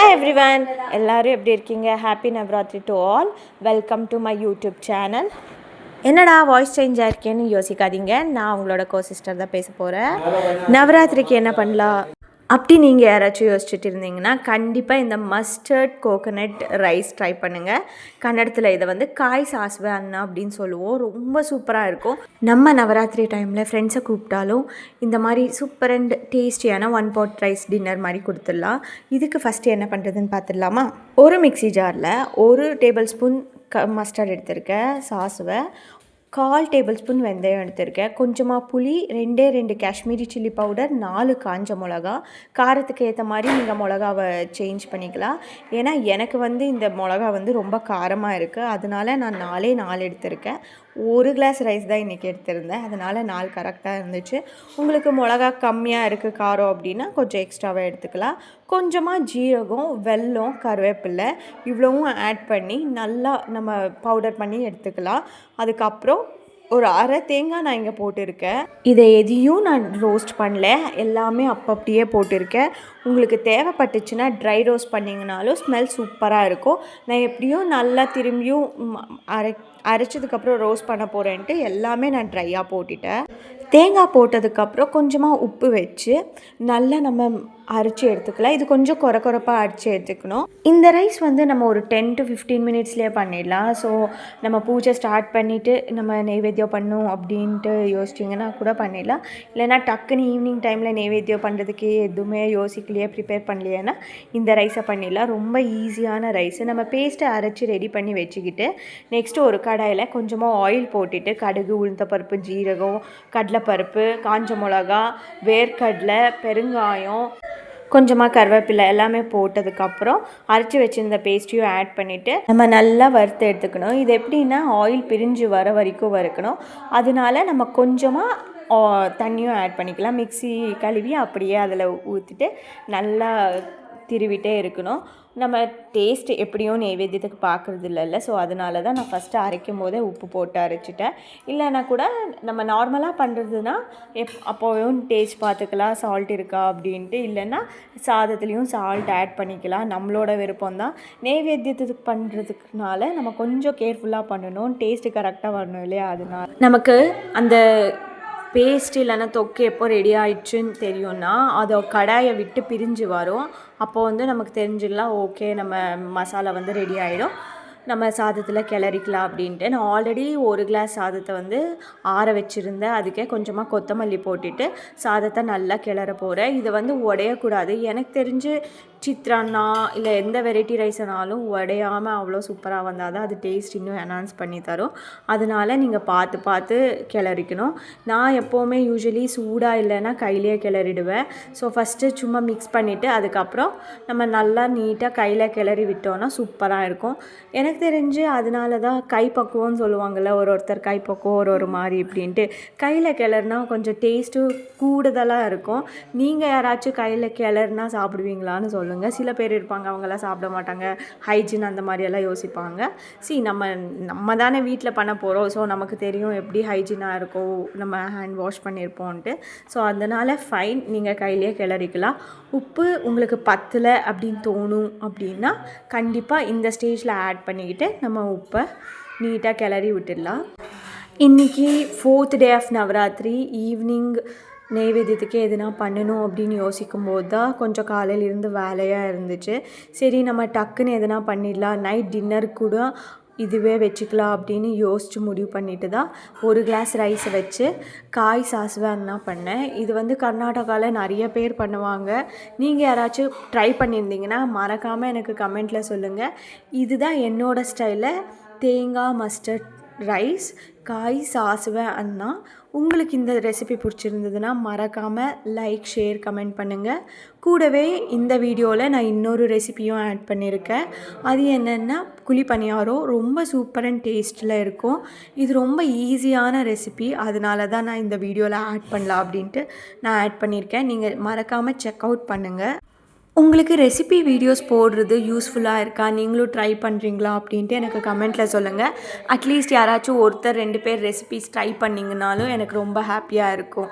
Hi everyone, எல்லாரும் எப்படி இருக்கீங்க? Happy Navratri to all. Welcome to my YouTube channel. என்னடா வாய்ஸ் சேஞ்ச் ஆயிருக்கேன்னு யோசிக்காதீங்க. நான் உங்களோட சிஸ்டர் தான் பேச போகிறேன். நவராத்திரிக்கு என்ன பண்ணலாம் அப்படி நீங்கள் யாராச்சும் யோசிச்சுட்டு இருந்தீங்கன்னா கண்டிப்பாக இந்த மஸ்டர்ட் கோகோனட் ரைஸ் ட்ரை பண்ணுங்கள். கன்னடத்தில் இதை வந்து காய் சாஸ்வே அண்ணா அப்படின்னு சொல்லுவோம். ரொம்ப சூப்பராக இருக்கும். நம்ம நவராத்திரி டைமில் ஃப்ரெண்ட்ஸை கூப்பிட்டாலும் இந்த மாதிரி சூப்பர் அண்ட் டேஸ்டியான 1 pot ரைஸ் டின்னர் மாதிரி கொடுத்துடலாம். இதுக்கு ஃபஸ்ட்டு என்ன பண்ணுறதுன்னு பார்த்துடலாமா? ஒரு மிக்ஸி ஜாரில் 1 டேபிள் ஸ்பூன் மஸ்டர்ட் எடுத்திருக்கேன் சாஸ்வை, 1/4 டேபிள் ஸ்பூன் வெந்தயம் எடுத்திருக்கேன், கொஞ்சமாக புளி, 2 காஷ்மீரி சில்லி பவுடர், 4 காஞ்ச மிளகா. காரத்துக்கு ஏற்ற மாதிரி நீங்கள் மிளகாவை சேஞ்ச் பண்ணிக்கலாம். ஏன்னா எனக்கு வந்து இந்த மிளகா வந்து ரொம்ப காரமாக இருக்குது, அதனால நான் 4 எடுத்திருக்கேன். 1 கிளாஸ் ரைஸ் தான் இன்றைக்கி எடுத்திருந்தேன், அதனால் 4 கரெக்டாக இருந்துச்சு. உங்களுக்கு மிளகா கம்மியாக இருக்குது காரம் அப்படின்னா கொஞ்சம் எக்ஸ்ட்ராவாக எடுத்துக்கலாம். கொஞ்சமாக ஜீரகம், வெல்லம், கருவேப்பிலை இவ்வளவும் ஆட் பண்ணி நல்லா நம்ம பவுடர் பண்ணி எடுத்துக்கலாம். அதுக்கப்புறம் ஒரு அரை தேங்காய் நான் இங்கே போட்டிருக்கேன். இதை எதையும் நான் ரோஸ்ட் பண்ணல, எல்லாமே அப்படியே போட்டிருக்கேன். உங்களுக்கு தேவைப்பட்டுச்சுன்னா ட்ரை ரோஸ்ட் பண்ணிங்கனாலும் ஸ்மெல் சூப்பராக இருக்கும். நான் எப்படியும் நல்லா திரும்பியும் அரைச்சதுக்கப்புறம் ரோஸ்ட் பண்ண போகிறேன்ட்டு எல்லாமே நான் ட்ரையாக போட்டுட்டேன். தேங்காய் போட்டதுக்கப்புறம் கொஞ்சமாக உப்பு வச்சு நல்லா நம்ம அரைச்சி எடுத்துக்கலாம். இது கொஞ்சம் கொரப்பாக அரைச்சி எடுத்துக்கணும். இந்த ரைஸ் வந்து நம்ம ஒரு 10 to 15 மினிட்ஸ்லேயே பண்ணிடலாம். ஸோ நம்ம பூஜை ஸ்டார்ட் பண்ணிவிட்டு நம்ம நெய்வேத்தியம் பண்ணணும் அப்படின்ட்டு யோசிச்சிங்கன்னா கூட பண்ணிடலாம். இல்லைனா டக்குன்னு ஈவினிங் டைமில் நெய்வேத்தியம் பண்ணுறதுக்கு எதுவுமே யோசிக்கலையே, ப்ரிப்பேர் பண்ணலையேன்னா இந்த ரைஸை பண்ணிடலாம். ரொம்ப ஈஸியான ரைஸு. நம்ம பேஸ்ட்டை அரைச்சி ரெடி பண்ணி வச்சுக்கிட்டு நெக்ஸ்ட்டு ஒரு கடாயில் கொஞ்சமாக ஆயில் போட்டுட்டு கடுகு, உளுந்தப்பருப்பு, ஜீரகம், கடலைப்பருப்பு, காஞ்ச மிளகா, வேர்க்கடலை, பெருங்காயம், கொஞ்சமாக கருவேப்பிலை எல்லாமே போட்டதுக்கப்புறம் அரைச்சி வச்சுருந்த பேஸ்ட்டையும் ஆட் பண்ணிவிட்டு நம்ம நல்லா வறுத்து எடுத்துக்கணும். இது எப்படின்னா ஆயில் பிரிஞ்சு வர வரைக்கும் வறுக்கணும். அதனால நம்ம கொஞ்சமாக தண்ணியும் ஆட் பண்ணிக்கலாம். மிக்ஸி கழுவி அப்படியே அதில் ஊற்றிட்டு நல்லா திருவிட்டே இருக்கணும். நம்ம டேஸ்ட் எப்படியும் நெய்வேத்தியத்துக்கு பார்க்குறது இல்லைல்ல, ஸோ அதனால தான் நான் ஃபஸ்ட்டு அரைக்கும் போதே உப்பு போட்டு அரைச்சிட்டேன். இல்லைன்னா கூட நம்ம நார்மலாக பண்ணுறதுனா அப்போவும் டேஸ்ட் பார்த்துக்கலாம், சால்ட் இருக்கா அப்படின்ட்டு. இல்லைன்னா சாதத்துலேயும் சால்ட் ஆட் பண்ணிக்கலாம், நம்மளோட விருப்பம் தான். நெய்வேத்தியத்துக்கு பண்ணுறதுக்குனால நம்ம கொஞ்சம் கேர்ஃபுல்லாக பண்ணணும், டேஸ்ட்டு கரெக்டாக வரணும் இல்லையா? அதனால நமக்கு அந்த பேஸ்ட் இல்லைன்னா தொக்கு எப்போ ரெடி ஆயிடுச்சுன்னு தெரியும்னா அதை கடாயை விட்டு பிரிஞ்சு வரும். அப்போ வந்து நமக்கு தெரிஞ்சிடலாம் ஓகே நம்ம மசாலா வந்து ரெடி ஆகிடும், நம்ம சாதத்தில் கிளறிக்கலாம் அப்படின்ட்டு. நான் ஆல்ரெடி 1 கிளாஸ் சாதத்தை வந்து ஆற வச்சுருந்தேன். அதுக்கே கொஞ்சமாக கொத்தமல்லி போட்டுட்டு சாதத்தை நல்லா கிளற போகிறேன். இதை வந்து உடையக்கூடாது. எனக்கு தெரிஞ்சு சித்ரான்னா இல்லை எந்த வெரைட்டி ரைஸ்னாலும் உடையாமல் அவ்வளோ சூப்பராக வந்தால் தான் அது டேஸ்ட் இன்னும் என்ஹான்ஸ் பண்ணி தரும். அதனால் நீங்கள் பார்த்து கிளறிக்கணும். நான் எப்போவுமே யூஸ்வலி சூடாக இல்லைன்னா கையிலேயே கிளறிடுவேன். ஸோ ஃபஸ்ட்டு சும்மா மிக்ஸ் பண்ணிவிட்டு அதுக்கப்புறம் நம்ம நல்லா நீட்டாக கையில் கிளறி விட்டோன்னா சூப்பராக இருக்கும். எனக்கு தெரிஞ்சு அதனால தான் கைப்பக்குவம்னு சொல்லுவாங்கள்ல, ஒருத்தர் கைப்பக்குவம் ஒரு மாதிரி இப்படின்ட்டு. கையில் கிளறுனா கொஞ்சம் டேஸ்ட்டு கூடுதலாக இருக்கும். நீங்கள் யாராச்சும் கையில் கிளறுனா சாப்பிடுவீங்களான்னு சொல்லுங்கள். சில பேர் இருப்பாங்க அவங்களாம் சாப்பிட மாட்டாங்க, ஹைஜீன் அந்த மாதிரியெல்லாம் யோசிப்பாங்க. நம்ம தானே வீட்டில் பண்ண போகிறோம், ஸோ நமக்கு தெரியும் எப்படி ஹைஜீனாக இருக்கும், நம்ம ஹேண்ட் வாஷ் பண்ணியிருப்போன்ட்டு. ஸோ அதனால் ஃபைன், நீங்கள் கையிலேயே கிளறிக்கலாம். உப்பு உங்களுக்கு பத்தலை அப்படின்னு தோணும் அப்படின்னா கண்டிப்பாக இந்த ஸ்டேஜில் ஆட் பண்ணிக்கிட்டு நம்ம உப்பை நீட்டாக கிளறி விட்டுடலாம். இன்றைக்கி 4th day of Navratri. Evening நெய்வேத்தியத்துக்கு எதுனா பண்ணணும் அப்படின்னு யோசிக்கும் போது தான் கொஞ்சம் காலையிலேருந்து வேலையாக இருந்துச்சு. சரி நம்ம டக்குன்னு எதுனா பண்ணிடலாம், நைட் டின்னருக்கு கூட இதுவே வச்சுக்கலாம் அப்படின்னு யோசித்து முடிவு பண்ணிட்டு தான் 1 கிளாஸ் ரைஸை வச்சு காய் சாஸ்வே அண்ணா பண்ணேன். இது வந்து கர்நாடகாவில் நிறைய பேர் பண்ணுவாங்க. நீங்கள் யாராச்சும் ட்ரை பண்ணியிருந்தீங்கன்னா மறக்காமல் எனக்கு கமெண்ட்டில் சொல்லுங்கள். இதுதான் என்னோடய ஸ்டைலில் தேங்காய் மஸ்டர்ட் ரைஸ் காய் சாஸ்வே அண்ணா. உங்களுக்கு இந்த ரெசிபி பிடிச்சிருந்ததுன்னா மறக்காமல் லைக், ஷேர், கமெண்ட் பண்ணுங்கள். கூடவே இந்த வீடியோவில் நான் இன்னொரு ரெசிபியும் ஆட் பண்ணியிருக்கேன். அது என்னென்னா குழி பணியாரம். ரொம்ப சூப்பர் அண்ட் டேஸ்ட்டில் இருக்கும். இது ரொம்ப ஈஸியான ரெசிபி, அதனால தான் நான் இந்த வீடியோவில் ஆட் பண்ணலாம் அப்படின்ட்டு நான் ஆட் பண்ணியிருக்கேன். நீங்கள் மறக்காமல் செக் அவுட் பண்ணுங்கள். உங்களுக்கு ரெசிபி வீடியோஸ் போடுறது யூஸ்ஃபுல்லாக இருக்கா, நீங்களும் ட்ரை பண்ணுறீங்களா அப்படின்ட்டு எனக்கு கமெண்ட்டில் சொல்லுங்கள். அட்லீஸ்ட் யாராச்சும் 1-2 பேர் ரெசிபிஸ் ட்ரை பண்ணிங்கனாலும் எனக்கு ரொம்ப ஹாப்பியாக இருக்கும்.